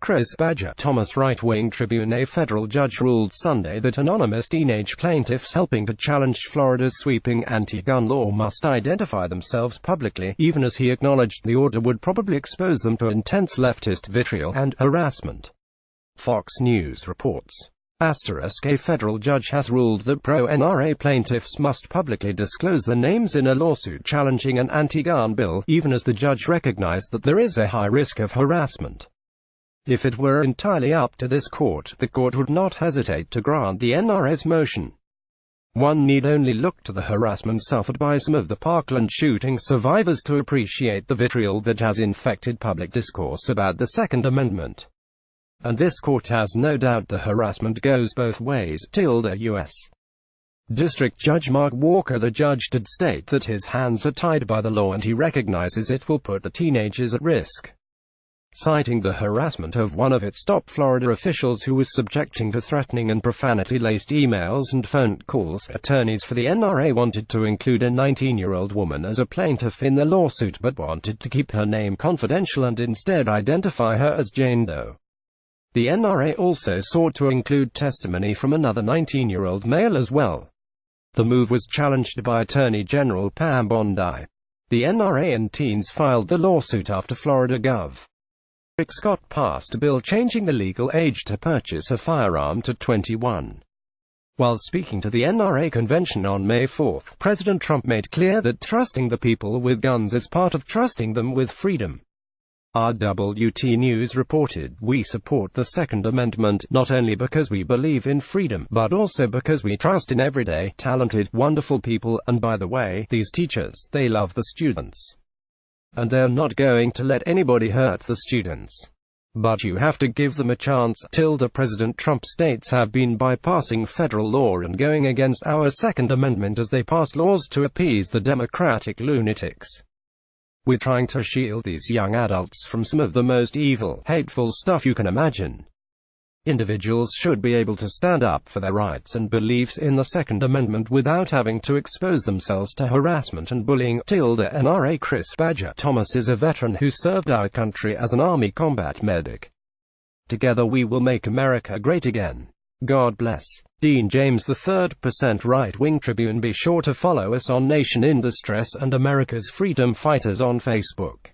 Chris Badger Thomas. Right-wing Tribune. A federal judge ruled Sunday that anonymous teenage plaintiffs helping to challenge Florida's sweeping anti-gun law must identify themselves publicly, even as he acknowledged the order would probably expose them to intense leftist vitriol and harassment. Fox News reports. A federal judge has ruled that pro-NRA plaintiffs must publicly disclose their names in a lawsuit challenging an anti-gun bill, even as the judge recognized that there is a high risk of harassment. If it were entirely up to this court, the court would not hesitate to grant the NRA's motion. One need only look to the harassment suffered by some of the Parkland shooting survivors to appreciate the vitriol that has infected public discourse about the Second Amendment. And this court has no doubt the harassment goes both ways. U.S. District Judge Mark Walker. The judge did state that his hands are tied by the law and he recognizes it will put the teenagers at risk. Citing the harassment of one of its top Florida officials who was subjecting to threatening and profanity-laced emails and phone calls, attorneys for the NRA wanted to include a 19-year-old woman as a plaintiff in the lawsuit but wanted to keep her name confidential and instead identify her as Jane Doe. The NRA also sought to include testimony from another 19-year-old male as well. The move was challenged by Attorney General Pam Bondi. The NRA and teens filed the lawsuit after Florida Gov. Rick Scott passed a bill changing the legal age to purchase a firearm to 21. While speaking to the NRA convention on May 4, President Trump made clear that trusting the people with guns is part of trusting them with freedom. RWT News reported, "We support the Second Amendment, not only because we believe in freedom, but also because we trust in everyday, talented, wonderful people, and by the way, these teachers, they love the students. And they're not going to let anybody hurt the students. But you have to give them a chance." President Trump states have been bypassing federal law and going against our Second Amendment as they pass laws to appease the Democratic lunatics. "We're trying to shield these young adults from some of the most evil, hateful stuff you can imagine. Individuals should be able to stand up for their rights and beliefs in the Second Amendment without having to expose themselves to harassment and bullying." NRA Chris Badger Thomas is a veteran who served our country as an Army combat medic. "Together we will make America great again. God bless." Dean James III. Right-wing Tribune. Be sure to follow us on Nation in Distress and America's Freedom Fighters on Facebook.